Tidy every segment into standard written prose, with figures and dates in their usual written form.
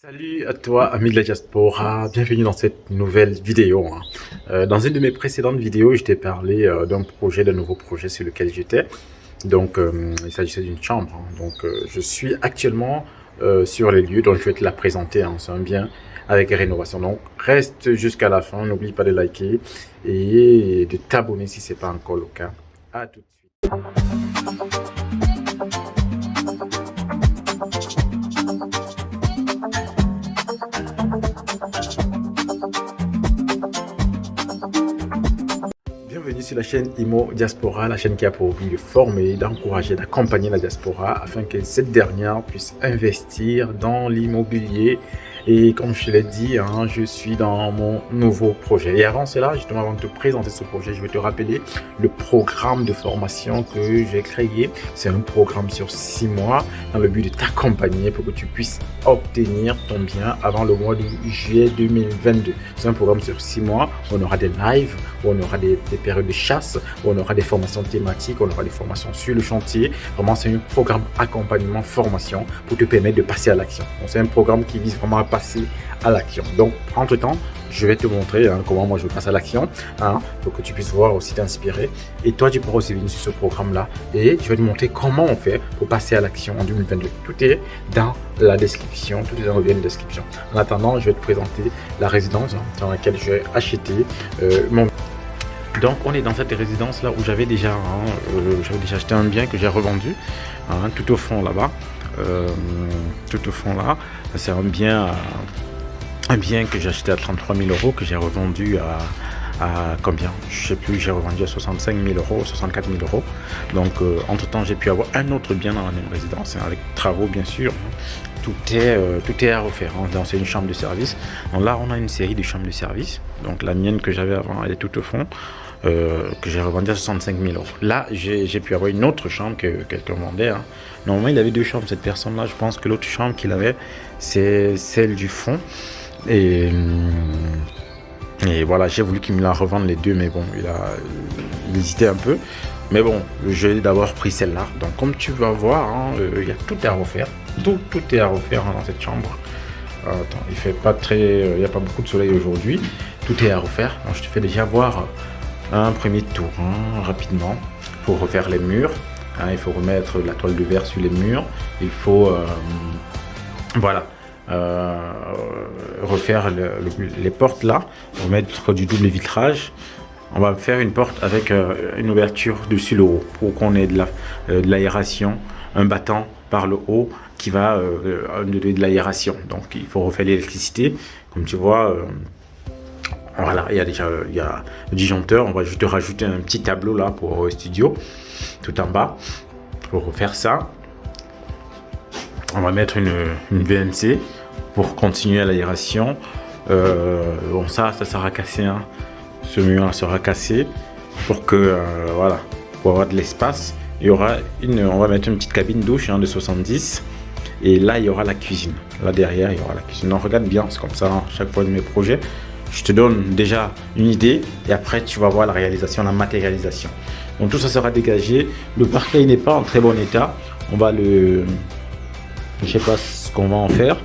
Salut à toi, ami de la diaspora, bienvenue dans cette nouvelle vidéo. Dans une de mes précédentes vidéos, je t'ai parlé d'un nouveau projet sur lequel j'étais. Donc, il s'agissait d'une chambre. Je suis actuellement sur les lieux, donc je vais te la présenter. C'est un bien avec rénovation. Donc, reste jusqu'à la fin, n'oublie pas de liker et de t'abonner si ce n'est pas encore le cas. À tout de suite. Bienvenue sur la chaîne Imo Diaspora, la chaîne qui a pour but de former, d'encourager, d'accompagner la diaspora afin que cette dernière puisse investir dans l'immobilier. Et comme je l'ai dit, je suis dans mon nouveau projet. Et avant cela, justement, avant de te présenter ce projet, je vais te rappeler le programme de formation que j'ai créé. C'est un programme sur 6 mois dans le but de t'accompagner pour que tu puisses obtenir ton bien avant le mois de juillet 2022. C'est un programme sur 6 mois. On aura des lives, on aura des périodes de chasse, on aura des formations thématiques, on aura des formations sur le chantier. Vraiment, c'est un programme accompagnement formation pour te permettre de passer à l'action. C'est un programme qui vise vraiment à passer à l'action. Donc, entre-temps, je vais te montrer comment moi je passe à l'action pour que tu puisses voir aussi t'inspirer. Et toi, tu pourras aussi venir sur ce programme-là et je vais te montrer comment on fait pour passer à l'action en 2022. Tout est dans la description, tout est dans le lien de description. En attendant, je vais te présenter la résidence dans laquelle je vais acheter mon... Donc, on est dans cette résidence-là où j'avais déjà acheté un bien que j'ai revendu, tout au fond là-bas. Tout au fond là, c'est un bien que j'ai acheté à 33 000 euros, que j'ai revendu à combien? Je sais plus, j'ai revendu à 65 000 euros, 64 000 euros. Donc, entre-temps, j'ai pu avoir un autre bien dans la même résidence, avec travaux bien sûr. Tout est à refaire. Donc, c'est une chambre de service. Donc là, on a une série de chambres de service. Donc, la mienne que j'avais avant, elle est tout au fond. Que j'ai revendu à 65 000 euros. Là, j'ai pu avoir une autre chambre que quelqu'un vendait. Normalement, il avait deux chambres, cette personne-là. Je pense que l'autre chambre qu'il avait, c'est celle du fond. Et voilà, j'ai voulu qu'il me la revende les deux, mais bon, il hésitait un peu. Mais bon, j'ai d'abord pris celle-là. Donc, comme tu vas voir, il y a tout à refaire. Tout est à refaire dans cette chambre. Attends, il fait pas très, il n'y a pas beaucoup de soleil aujourd'hui. Tout est à refaire. Donc, je te fais déjà voir un premier tour rapidement pour refaire les murs. Il faut remettre la toile de verre sur les murs. Il faut refaire les portes là, remettre du double vitrage. On va faire une porte avec une ouverture dessus le haut pour qu'on ait de l'aération, un battant par le haut qui va donner de l'aération. Donc il faut refaire l'électricité. Comme tu vois, voilà, il y a le disjoncteur. On va juste rajouter un petit tableau là pour studio, tout en bas, pour refaire ça. On va mettre une VNC pour continuer l'aération. Bon, ça sera cassé. Ce mur sera cassé pour que, voilà, pour avoir de l'espace. On va mettre une petite cabine douche de 70. Et là, il y aura la cuisine. Là derrière, il y aura la cuisine. Donc, regarde bien, c'est comme ça chaque fois de mes projets. Je te donne déjà une idée et après tu vas voir la réalisation, la matérialisation. Donc tout ça sera dégagé. Le parquet n'est pas en très bon état. On va je sais pas ce qu'on va en faire.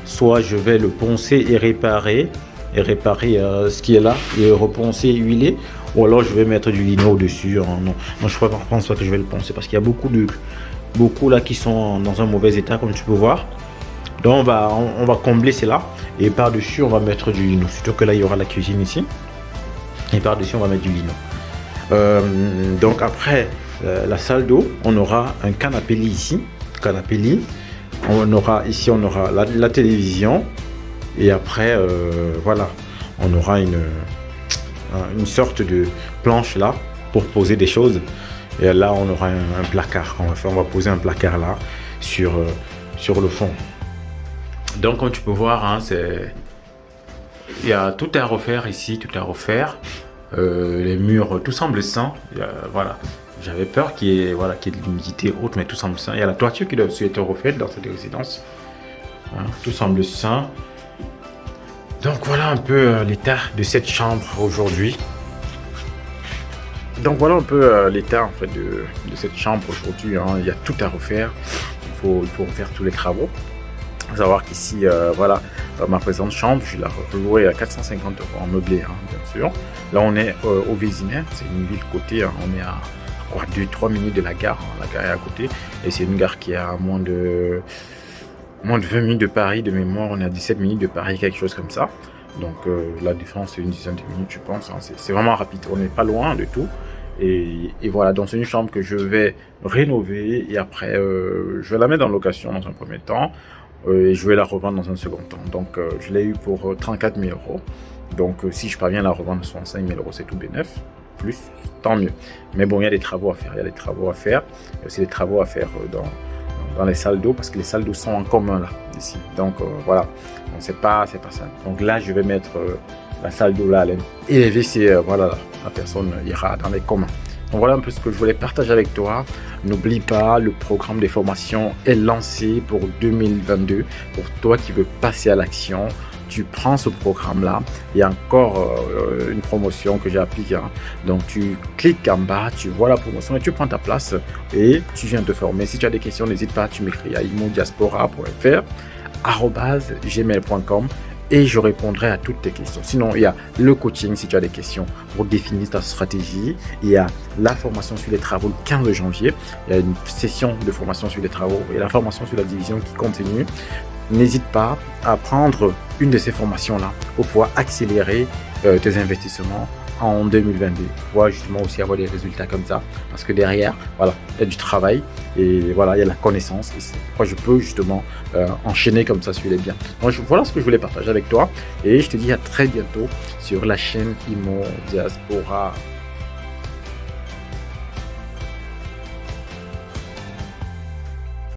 Soit je vais le poncer et réparer ce qui est là et reponcer, huiler. Ou alors je vais mettre du lino au-dessus. Non, je pense pas que je vais le poncer parce qu'il y a beaucoup là qui sont dans un mauvais état comme tu peux voir. Donc on va combler cela et par-dessus on va mettre du lino. Surtout que là il y aura la cuisine ici. Et par-dessus on va mettre du lino. Donc après la salle d'eau, on aura un canapé lit ici. Canapé lit. On aura la télévision. Et après voilà, on aura une sorte de planche là pour poser des choses. Et là on aura un placard. On va poser un placard là sur le fond. Donc comme tu peux voir, il y a tout à refaire ici, tout à refaire. Les murs, tout semble sain. Voilà, j'avais peur qu'il y ait de l'humidité haute, mais tout semble sain. Il y a la toiture qui doit aussi être refaite dans cette résidence. Tout semble sain. Donc voilà un peu l'état de cette chambre aujourd'hui. Donc voilà un peu l'état en fait de cette chambre aujourd'hui. Il y a tout à refaire. Il faut refaire tous les travaux. faut savoir qu'ici, voilà, ma présente chambre, je l'ai louée à 450 € en meublé, hein, bien sûr. Là, on est au Vésinet, c'est une ville côté, hein, on est à quoi, 2-3 minutes de la gare, hein, la gare est à côté, et c'est une gare qui est à moins de 20 minutes de Paris, de mémoire, on est à 17 minutes de Paris, quelque chose comme ça. Donc la différence, c'est une dizaine de minutes, je pense, hein, c'est vraiment rapide, on n'est pas loin de tout. Et voilà, donc c'est une chambre que je vais rénover et après, je vais la mettre en location dans un premier temps. Et je vais la revendre dans un second temps. Donc, je l'ai eu pour 34 000 €. Donc, si je parviens à la revendre à 65 000 €, c'est tout bénef. Plus, tant mieux. Mais bon, il y a des travaux à faire. Il y a des travaux à faire. Il y a aussi des travaux à faire dans les salles d'eau parce que les salles d'eau sont en commun là, ici. Donc, voilà. Donc, c'est pas ça. Donc là, je vais mettre la salle d'eau là. Et les WC, voilà, la personne ira dans les communs. Donc voilà un peu ce que je voulais partager avec toi. N'oublie pas, le programme de formation est lancé pour 2022. Pour toi qui veux passer à l'action, tu prends ce programme-là. Il y a encore une promotion que j'ai appliquée, hein. Donc tu cliques en bas, tu vois la promotion et tu prends ta place et tu viens te former. Si tu as des questions, n'hésite pas, tu m'écris à imodiaspora.fr@gmail.com. Et je répondrai à toutes tes questions. Sinon, il y a le coaching si tu as des questions pour définir ta stratégie. Il y a la formation sur les travaux le 15 janvier. Il y a une session de formation sur les travaux et la formation sur la division qui continue. N'hésite pas à prendre une de ces formations-là pour pouvoir accélérer tes investissements en 2022. Pour justement aussi avoir des résultats comme ça. Parce que derrière, voilà, il y a du travail et voilà, il y a la connaissance. Et c'est pourquoi je peux justement enchaîner comme ça sur les biens. Donc voilà ce que je voulais partager avec toi. Et je te dis à très bientôt sur la chaîne Immo Diaspora.